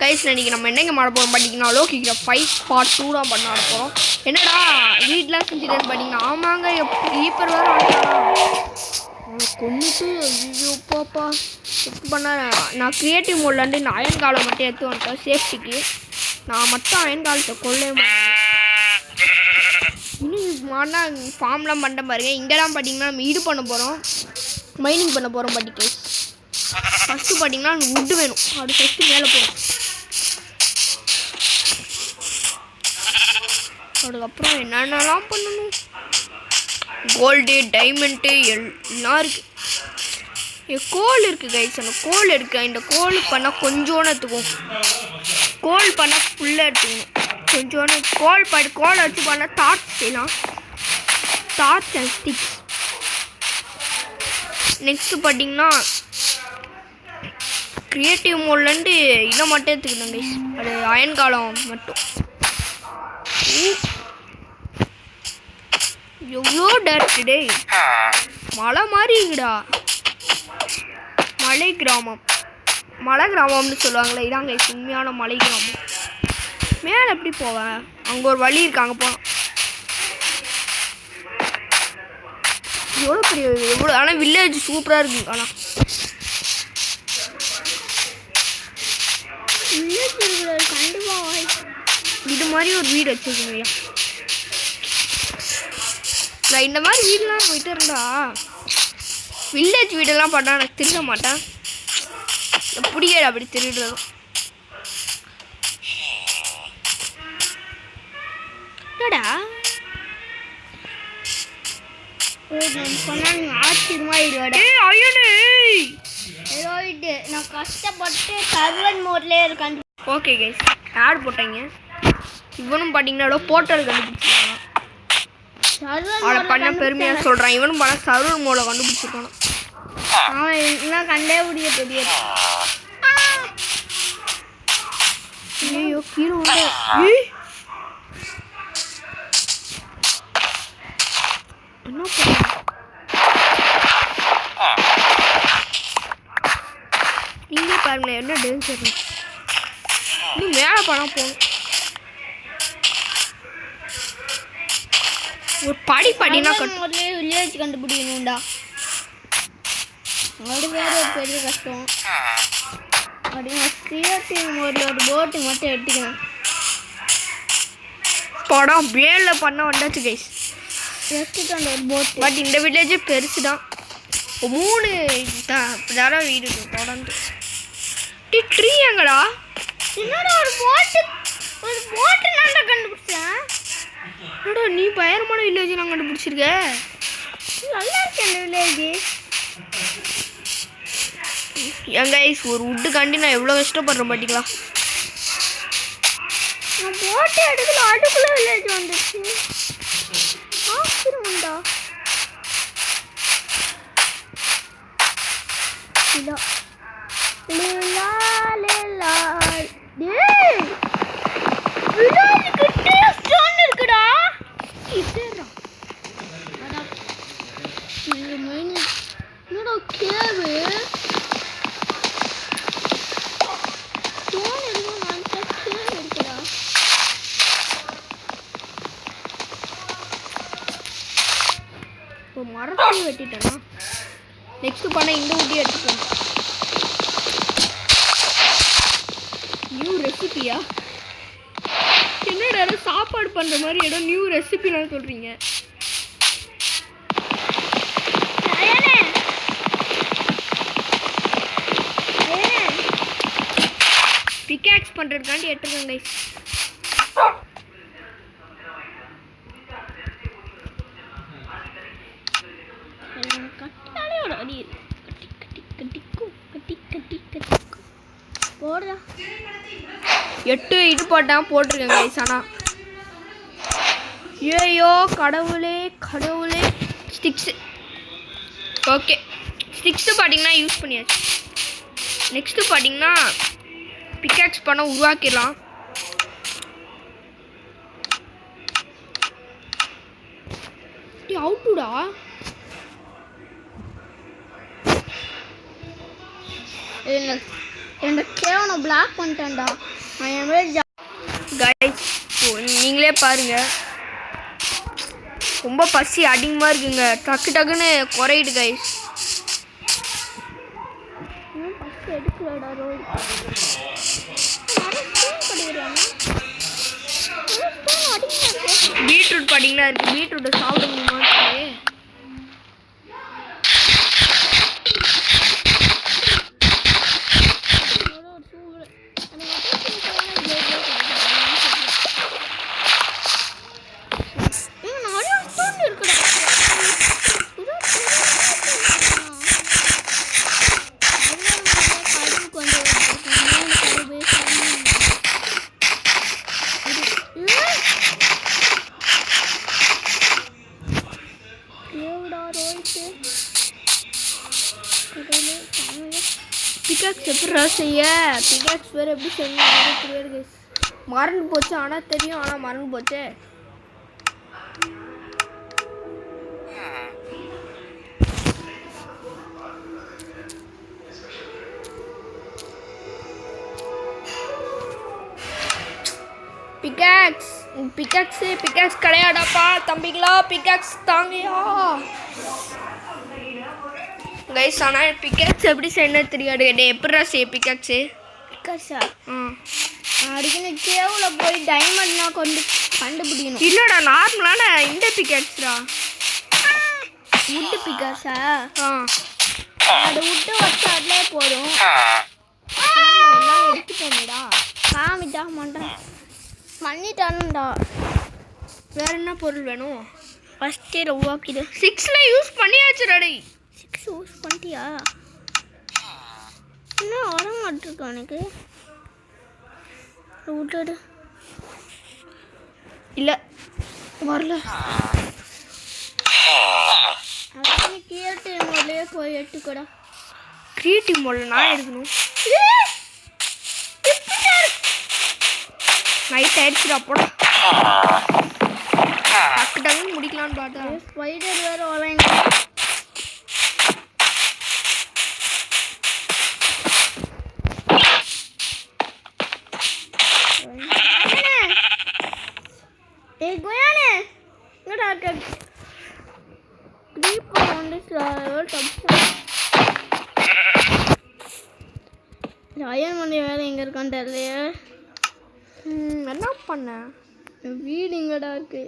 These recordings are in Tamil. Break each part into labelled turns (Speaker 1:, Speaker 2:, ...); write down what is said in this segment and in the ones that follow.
Speaker 1: கைஸ் இன்னைக்கு நம்ம என்னங்க மாட போகிறோம் பார்த்தீங்கன்னா லோக்கி கிராஃப்ட் 5 பார்ட் 2 தான் பண்ண போகிறோம். என்னடா வீட்டில் செஞ்சுட்டேன்னு பார்த்தீங்கன்னா ஆமாங்க ஈப்பர் வேறு கொண்டுட்டு ஐயோ பாப்பா எப்படி பண்ண. நான் க்ரியேட்டிவ் மோட்லேருந்து இந்த அயன் காலை மட்டும் எடுத்து வந்துட்டேன் சேஃப்டிக்கு. நான் மட்டும் அயன் காலத்தை கொள்ளவே மாட்டேன். இன்னும் மாடா ஃபார்ம்லாம் பண்ணிட்டேன் பாருங்க. இங்கெல்லாம் பார்த்தீங்கன்னா நம்ம இது பண்ண போகிறோம், மைனிங் பண்ண போகிறோம். பாட்டி ஃபஸ்ட்டு பார்த்தீங்கன்னா வுட்டு வேணும், அது ஃபஸ்ட்டு மேலே போகணும். அதுக்கப்புறம் என்னென்னலாம் பண்ணணும், கோல்டு டைமண்ட்டு எல்லாம் இருக்குது. கோல் இருக்குது கைஸ், அந்த கோல் இருக்குது. இந்த கோல் பண்ணால் கொஞ்சோன்னு எடுத்துக்கும், கோல் பண்ணால் ஃபுல்லாக எடுத்துக்கணும். கொஞ்சோன்னு கோல் வச்சு பண்ணால் டார்ச் செய்யலாம், டார்ச் அண்ட் ஸ்டிக்ஸ். நெக்ஸ்ட்டு பார்த்தீங்கன்னா க்ரியேட்டிவ் மோட்லேருந்து இதை மட்டும் எடுத்துக்கணும் கைஸ், அது அயன் காலம் மட்டும். எவ்வளோ டேரக்ட் டே, மலை மாதிரி இருக்குடா. மலை கிராமம்னு சொல்லுவாங்களே, இதாங்க உண்மையான மலை கிராமம். மேலே எப்படி போவேன், அங்கே ஒரு வழி இருக்கு, அங்கே போகலாம். எவ்வளோ பெரிய எவ்வளோ, ஆனால் வில்லேஜ் சூப்பராக இருக்குது. ஆனால் வில்லேஜ் இருக்கிற கண்டிப்பாக இது மாதிரி ஒரு வீடு வச்சுருக்கீங்க. நான் இந்த மாதிரி வீடெலாம் போயிட்டு இருந்தா வில்லேஜ் வீடெல்லாம் பண்ணால் எனக்கு திருட மாட்டேன், பிடிக்காது அப்படி திருடுறதும். என்னடா நான் கஷ்டப்பட்டு சர்வர் மோட்லேயே இருக்கேன். ஓகே கைஸ், ஆட் போட்டாங்க. இவனும் பார்த்தீங்கன்னா போர்ட்டல் கண்டுபிடிச்சிருக்கான். அவனை பண்ண பெருமையாக சொல்கிறான். இவனும் பண்ண சர்வர் மோட கண்டுபிடிச்சிருக்கான். அவன் இன்னும் கண்டே முடிய தெரியாது. ஐயோ கீழே வந்து என்ன பண்ண. நீங்களே பாருங்களேன் என்ன டேஞ்சர். இன்னும் மேலே பண்ணால் போகணும். ஒரு படினா முதல்ல வில்லேஜ் கண்டுபிடிக்கணும்டா, அது வேற ஒரு பெரிய கஷ்டம். அப்படின்னா கிரியேட்டிவ் மோடில் ஒரு போட்டு மட்டும் எடுத்துக்கிறேன். படம் வேலில் பண்ண வந்தாச்சு கைஸ், எடுத்துட்டு ஒரு போட். பட் இந்த வில்லேஜே பெருசு தான், 3 தான் வீடு தொடர்ந்து. ட்ரீ எங்கடா, என்னடா ஒரு போட்டு நான் கண்டுபிடிச்சேன். என்னடா நீ பயங்கரமான வில்லேஜ் நான் கண்டுபிடிச்சிருக்க, நல்லா இருக்கு அந்த வில்லேஜ். என் கைஸ் ஒரு வுட்டு காண்டி நான் எவ்வளோ கஷ்டப்படுறேன் பார்த்தீங்களா. நான் போட்டு எடுக்கல, அதுக்குள்ள வில்லேஜ் வந்துச்சு. ஆச்சரியம்டா. இதோ லேலா லேலா டேய் வில்லேஜ் கிட்ட ஸ்டோன் இருக்குடா. இதேடா அட இது மைன் என்னடா கேவ் ஸ்டோன் இருக்கு. நான் கேவ் இருக்குடா. இப்போ மரத்தை வெட்டிட்டேனா. நெக்ஸ்ட் பண்ண இந்த ஊட்டி எடுத்துக்கணும். நியூ ரெசிபியா, என்னடா சாப்பாடு பண்ணுற மாதிரி ஏதோ நியூ ரெசிபிலாம் சொல்கிறீங்க. பிக்காக்ஸ் பண்ணுறதுக்காண்டி எடுத்துருக்கேன் கைஸ். கட்டினாலே ஒரு அடி கட்டிக்கும் போடுறா. 8 இது போட்டால் போட்டிருக்கேன் கைஸ். ஆனால் ஐயோ கடவுளே ஸ்டிக்ஸு. ஓகே ஸ்டிக்ஸு பார்த்தீங்கன்னா யூஸ் பண்ணியாச்சு. நெக்ஸ்ட்டு பார்த்தீங்கன்னா பிக்காக்ஸ் பண்ண உருவாக்கிடலாம். அவுட்டுடா என்ன
Speaker 2: இந்த கேவனை பிளாக் பண்ணிட்டேன்டா.
Speaker 1: கைஸ் நீங்களே பாருங்க, ரொம்ப பசி அதிகமாக இருக்குங்க. டக்கு டக்குன்னு குறையிடு கைஸ்.
Speaker 2: எடுக்கலடா ரோய்.
Speaker 1: பீட்ரூட் பார்த்தீங்கன்னா இருக்குது. பீட்ரூட்டை சாப்பிட முடியுமா? பிகாக்ஸ் எப்படி செய்ய? பிகாக்ஸ் வேறு எப்படி செய்யணும் தெரியாது கைஸ். மறந்து போச்சு. ஆனால் தெரியும், ஆனால் மறந்து போச்சு. பிகாக்ஸ் பிகாக்ஸு பிகாக்ஸ் கிடையாடாப்பா தம்பிங்களா. பிகாக்ஸ் தாங்கயா கைஸ். ஆனால் பிகாக்ஸ் எப்படி செய்யணும் தெரியாது. எப்படா செய்ய பிகாக்ஸு?
Speaker 2: பிகாக்ஸா? அடிக்கடி கேவில் போய் டைமண்ட்னா கண்டுபிடிக்கணும்.
Speaker 1: இல்லைடா, நார்மலான இந்த பிகாக்ஸ்டா.
Speaker 2: வுட்டு பிகாக்ஸா? அது வுட்டு வச்சு அதிலே போதும். எல்லாம் எடுத்துட்டோம்டா. காமிட்டா பண்ணுறேன் பண்ணிட்டானுடா.
Speaker 1: வேறு என்ன பொருள் வேணும்?
Speaker 2: ஃபஸ்ட்டே ரவ்வாக்கிது.
Speaker 1: 6ல் யூஸ் பண்ணியாச்சு ரெடி.
Speaker 2: 6 யூஸ் பண்ணிட்டியா? இன்னும் வர மாட்டிருக்கா எனக்கு. விட்டுடு.
Speaker 1: இல்லை வரல.
Speaker 2: அப்படி கிரியேட்டிவ் மோட்லேயே போய் எடுத்துக்கடா.
Speaker 1: கிரியேட்டிவ் மோடில் நான் எடுக்கணும். நைட் ஆயிடுச்சுடா போட. டக்கு டக்குன்னு முடிக்கலான்னு பார்த்தா
Speaker 2: ஸ்பைடர் வேறு வரைங்க. ஏய் கோயானே என்னடா கிரீப்பர் வந்து ராயன் மணி வேறு எங்கே இருக்கான்னு தெரியலையே.
Speaker 1: என்ன பண்ண?
Speaker 2: வீடு இங்கடா இருக்கு.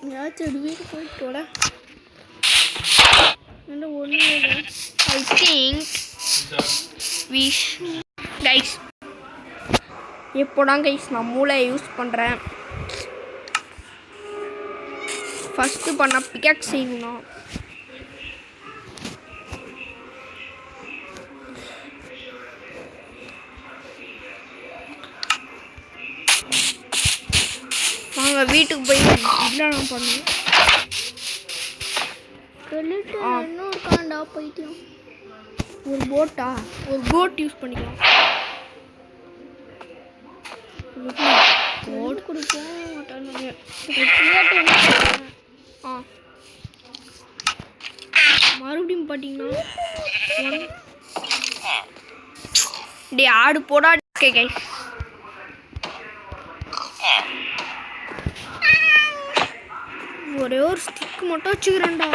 Speaker 2: ஏதாச்சும் ஒரு வீடு போயிட்டு வர. ஒன்றும் இல்லை.
Speaker 1: I think wish guys. எப்போடா கைஸ் நான் மூளையை யூஸ் பண்ணுறேன். ஃபஸ்ட்டு பண்ண பிகாக்ஸ் செய்யணும். வாங்க வீட்டுக்கு போய் இதெல்லாம் பண்ணுவோம்.
Speaker 2: இன்னும் இருக்காண்டா போயிட்டோம்.
Speaker 1: ஒரு போட்டா? ஒரு போட் யூஸ் பண்ணிக்கலாம்.
Speaker 2: போட் கொடுப்போம்.
Speaker 1: மறுபடியும் பார்த்தீங்கன்னா டே ஆடு போடா. ஓகே கைஸ் ஒரே ஒரு ஸ்டிக் மட்டும் வச்சுக்கிறேன்டா.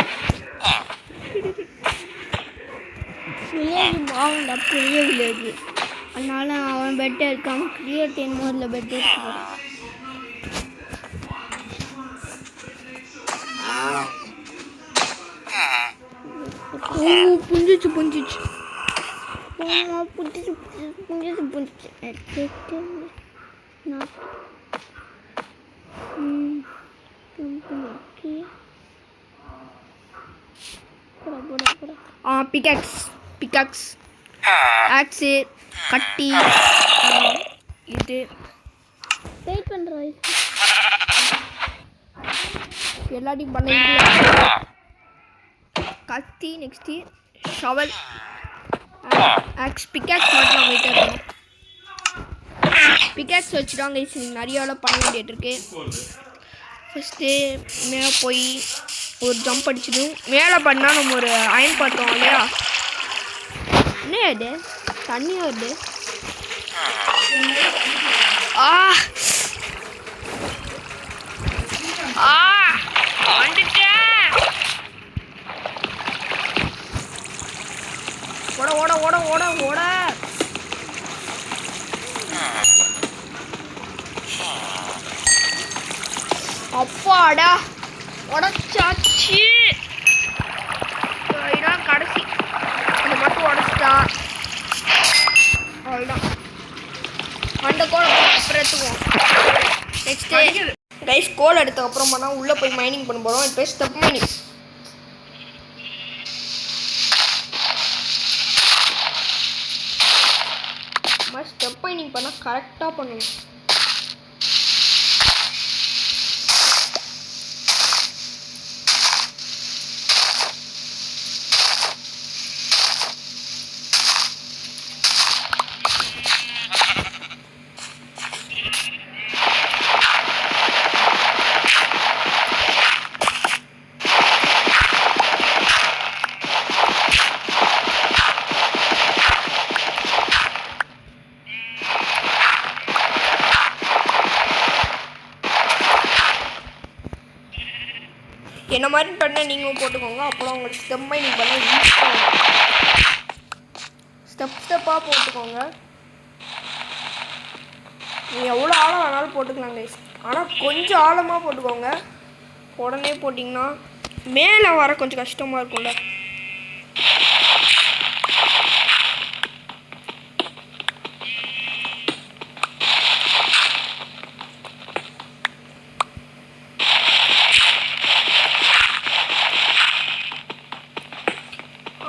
Speaker 2: வில்லேஜ் பாவண்டா, பெரிய வில்லேஜ். அதனால அவன் பெட்டை இருக்காம கிரியேட்டிவ் மோடில் பெட் எடுத்துக்கிறான்.
Speaker 1: புஞ்சிச்சு புஞ்சிச்சு
Speaker 2: புஞ்சிச்சு புஞ்சிச்சு புஞ்சிச்சு.
Speaker 1: பிகாக்ஸ் பிகாக்ஸ் ஆக்ஸு கட்டி இது
Speaker 2: வெயிட் பண்ணுறோம்.
Speaker 1: எல்லாத்தையும் பண்ண. கத்தி நெக்ஸ்ட்டு ஷவல் ஆக்ஸ் பிகாக்ஸ் மட்டும் நம்ம கிட்ட இருக்கணும். பிகாக்ஸ் வச்சுட்டாங்க. நீங்கள் நிறையாவில் பண்ண வேண்டியது இருக்கு. ஃபஸ்ட்டு மேலே போய் ஒரு ஜம்ப் அடிச்சிடும். மேலே பண்ணால் நம்ம ஒரு அயன் பார்த்தோம் இல்லையா? என்ன அது?
Speaker 2: தண்ணி வருது.
Speaker 1: ஆ ஆ வந்துட்டேன். ஓட ஓட ஓட ஓட ஓட. அப்பாடா உடச்சாச்சு. இதான் கடைசி. அதை மட்டும் உடச்சிட்டா அவ்வளோதான். அந்த கோலை அப்புறம் எடுத்துக்குவோம். நெக்ஸ்ட்டு கைஸ் கோல் எடுத்த அப்புறம் பண்ணால் உள்ளே போய் மைனிங் பண்ண போகிறோம். இப்போ ஸ்டெப் மைனிங். ஸ்டெப் மைனிங் பண்ணால் கரெக்டாக பண்ணணும். என்ன மாதிரி பண்ண நீங்களும் போட்டுக்கோங்க. அப்புறம் உங்களுக்கு ஸ்டெப் மைனிங் பண்ண யூஸ் பண்ணுங்க. ஸ்டெப்பாக போட்டுக்கோங்க. நீங்கள் எவ்வளோ ஆழம் வேணாலும் போட்டுக்கலாம் கைஸ். ஆனால் கொஞ்சம் ஆழமாக போட்டுக்கோங்க. உடனே போட்டிங்கன்னா மேலே வர கொஞ்சம் கஷ்டமாக இருக்கும்ல.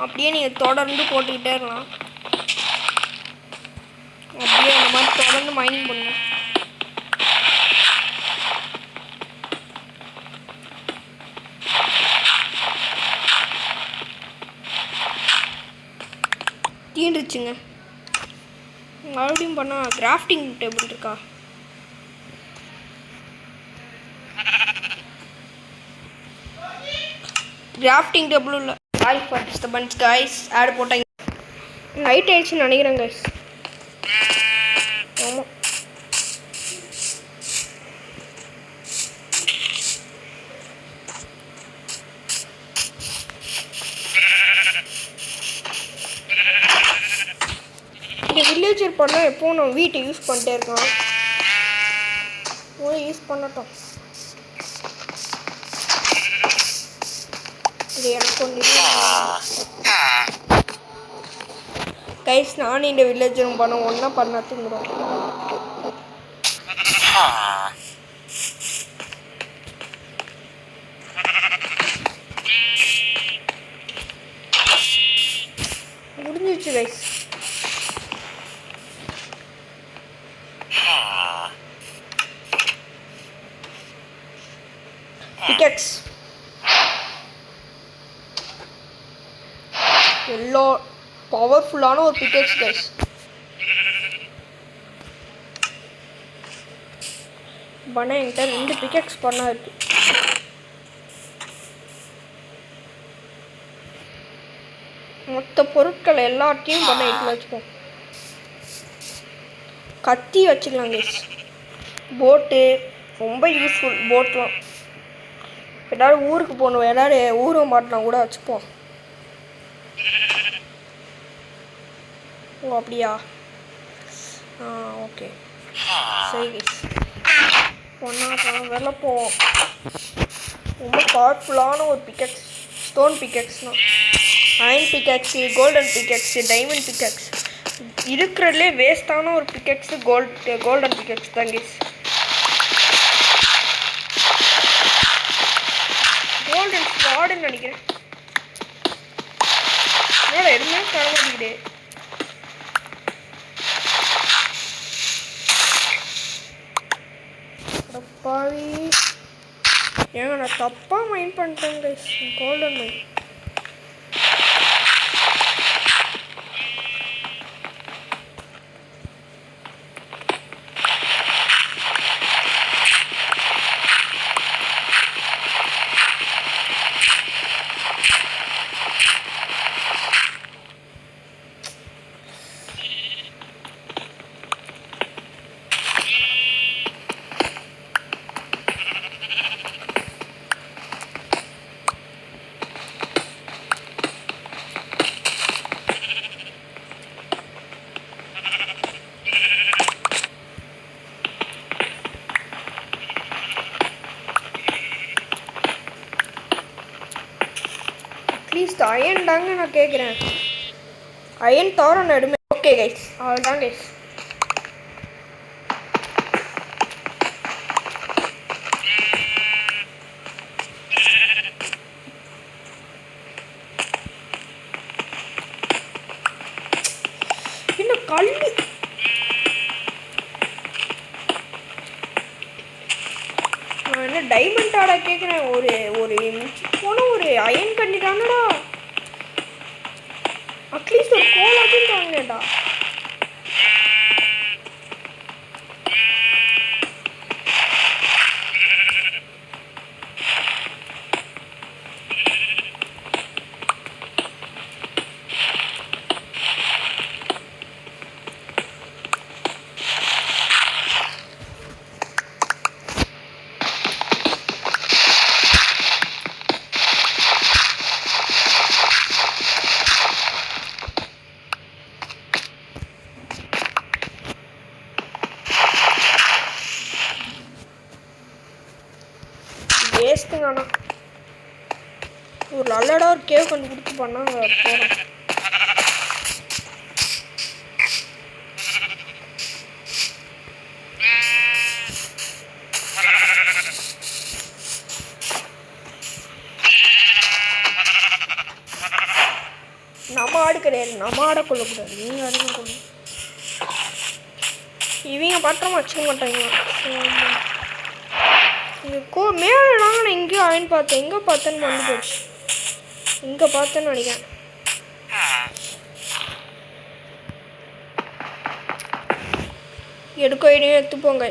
Speaker 1: அப்படியே நீங்கள் தொடர்ந்து போட்டுக்கிட்டே இருக்கலாம். அப்படியே அந்த மாதிரி தொடர்ந்து மைனிங் பண்ணுங்க. தீண்டுச்சுங்க. மறுபடியும் பண்ணால் கிராஃப்டிங் டேபிள் இருக்கா? கிராஃப்டிங் டேபிளும் இல்லை. Sorry for disturbance guys. Ad போட்டாங்க. நைட் ஆயிடுச்சுன்னு நினைக்கிறேன் கைஸ். ஆமாம். இந்த வில்லேஜர் பண்ணால் எப்போவும் நம்ம வீட்டை யூஸ் பண்ணிட்டே இருக்கலாம். யூஸ் பண்ணட்டும். இது எனக்கு ஒன்று கைஸ். நானும் இந்த வில்லேஜரும் பண்ண ஒன்றா பண்ண தூங்குறோம். முடிஞ்சிச்சு கைஸ். பிக்கெக்ஸ் எல்லோ பவர்ஃபுல்லான ஒரு பிக்கெக்ஸ் கைஸ். பண்ண என்கிட்ட 2 பிக்கெக்ஸ் பண்ணா இருக்கு. மொத்த பொருட்கள் எல்லாத்தையும் பண்ண எடுத்து வச்சுப்போம். கத்தி வச்சுக்கலாம் கைஸ். போட்டு ரொம்ப யூஸ்ஃபுல். போட்லாம் எல்லோரும் ஊருக்கு போகணும், எல்லோரும் ஊருக்கு மாட்டலாம் கூட வச்சுப்போம். ஓ அப்படியா? ஓகே சரி கைஸ். ஒன்றா வெளில போவோம். ரொம்ப பவர்ஃபுல்லான ஒரு பிக்கெக்ஸ். ஸ்டோன் பிக்கெக்ஸ்னால் iron pickaxe, golden pickaxe, diamond pickaxe. இருக்கிறதுலே வேஸ்ட்டான ஒரு பிக்கெக்ஸு கோல்டன் பிக்கெக்ஸ் தான் கைஸ். கோல்டன் ஸ்வாடுன்னு நினைக்கிறேன். என்னோட எதுவுமே தர மாட்டேங்குது. பாவி ஏங்க நான் தப்பாக மைண்ட் பண்ணிட்டேன் guys. Golden mind. At least iron தாங்க நான் கேட்குறேன். அயன் தவிர நான் எடுமே. ஓகே கைஸ், அவ்வளோதான் கைஸ். என்ன கல் நான் என்ன டைமண்ட் ஆடா கேட்குறேன். ஒரு போன ஒரு அயன் பண்ணிட்டானடா. அட்லீஸ்ட் ஒரு கோலாச்சும் தாங்கடா. வேஸ்ட்டுங்க. ஆனால் ஒரு நல்லடா ஒரு கேவ் கொண்டு கொடுத்து பண்ணால் போகிறோம். நம்ம ஆடு கிடையாது, நம்ம ஆடை கொள்ளக்கூடாது. நீங்கள் ஆடுங்க கொள்ளும். இவங்க பத்திரமா வச்சுக்க மாட்டாங்க. இங்கே மேலே நான் எங்கேயோ ஆயின்னு பார்த்தேன். எங்கே பார்த்தேன்னு வந்து போச்சு. இங்கே பார்த்தேன்னு நினைக்கிறேன். எடுக்க இடையே எடுத்துப்போங்க.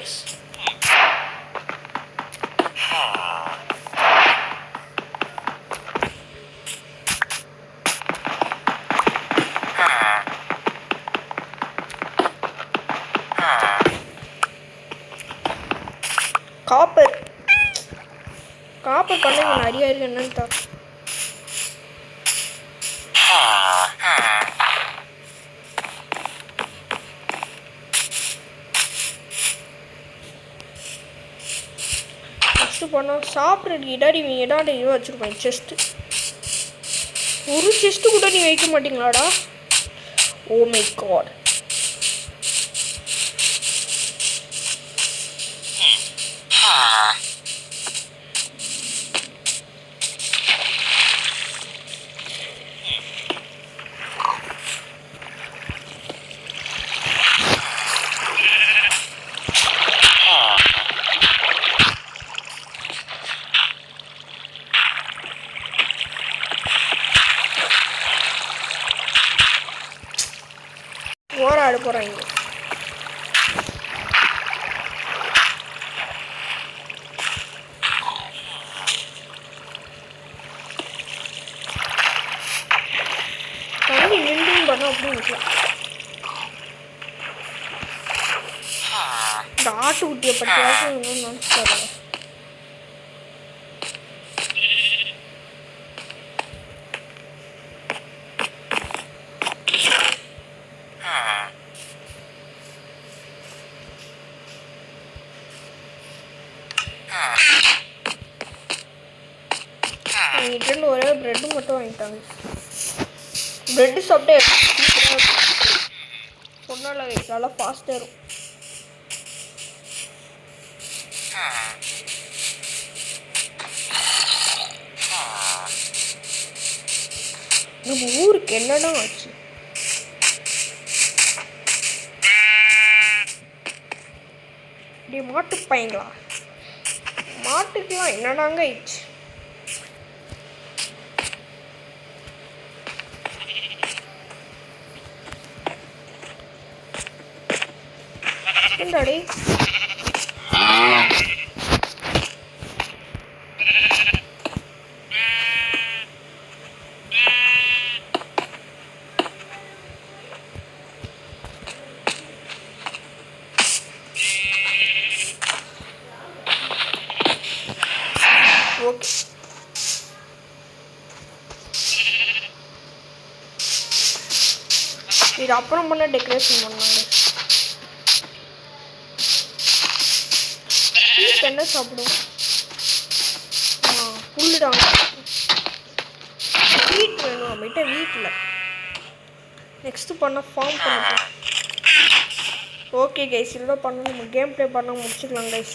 Speaker 1: காப்பர் காப்பர் பண்ண நிறைய இருக்கு. என்னன்னு தான் ஃபஸ்ட்டு பண்ணோம். சாப்பிட்றதுக்கு இடாடி இவன் வச்சுருப்பேன். செஸ்ட்டு ஒரு செஸ்ட்டு கூட நீ வைக்க மாட்டீங்களாடா? Oh my God. ஓராடு போகிறாங்க. தண்ணி நின்றும் பண்ணோம் அப்படின்னு இருக்கலாம். இந்த ஆட்டுக்குட்டியை பற்றியாச்சும் நினச்சிட்டாரு. என்கிட்ட ஒரே ப்ரெட்டு மட்டும் வாங்கிட்டாங்க. ப்ரெட்டு சாப்பிட்டே சொன்னால நல்லா ஃபாஸ்ட்டாக இருக்கும். நம்ம ஊருக்கு என்னடா ஆச்சு? இப்படி மாட்டு பையங்களா? மாட்டுக்கெல்லாம் என்னடாங்க ஆயிடுச்சு? என்னடி ஓகே. இது அப்புறம் பண்ண டெக்கரேஷன் பண்ணாங்க. என்ன சாப்பிடும்? புல்லுடாங்க. ஒர்க் வேணும் அப்படின்ட்டு வீட்டில் நெக்ஸ்ட்டு பண்ண ஃபார்ம் பண்ண. ஓகே கைஸ், இதெல்லாம் பண்ண நம்ம கேம் ப்ளே பண்ண முடிச்சுக்கலாம் கைஸ்.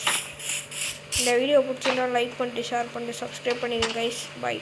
Speaker 1: இந்த வீடியோ பிடிச்சிருந்தா லைக் பண்ணிட்டு ஷேர் பண்ணிட்டு சப்ஸ்கிரைப் பண்ணிடுங்க கைஸ். பை.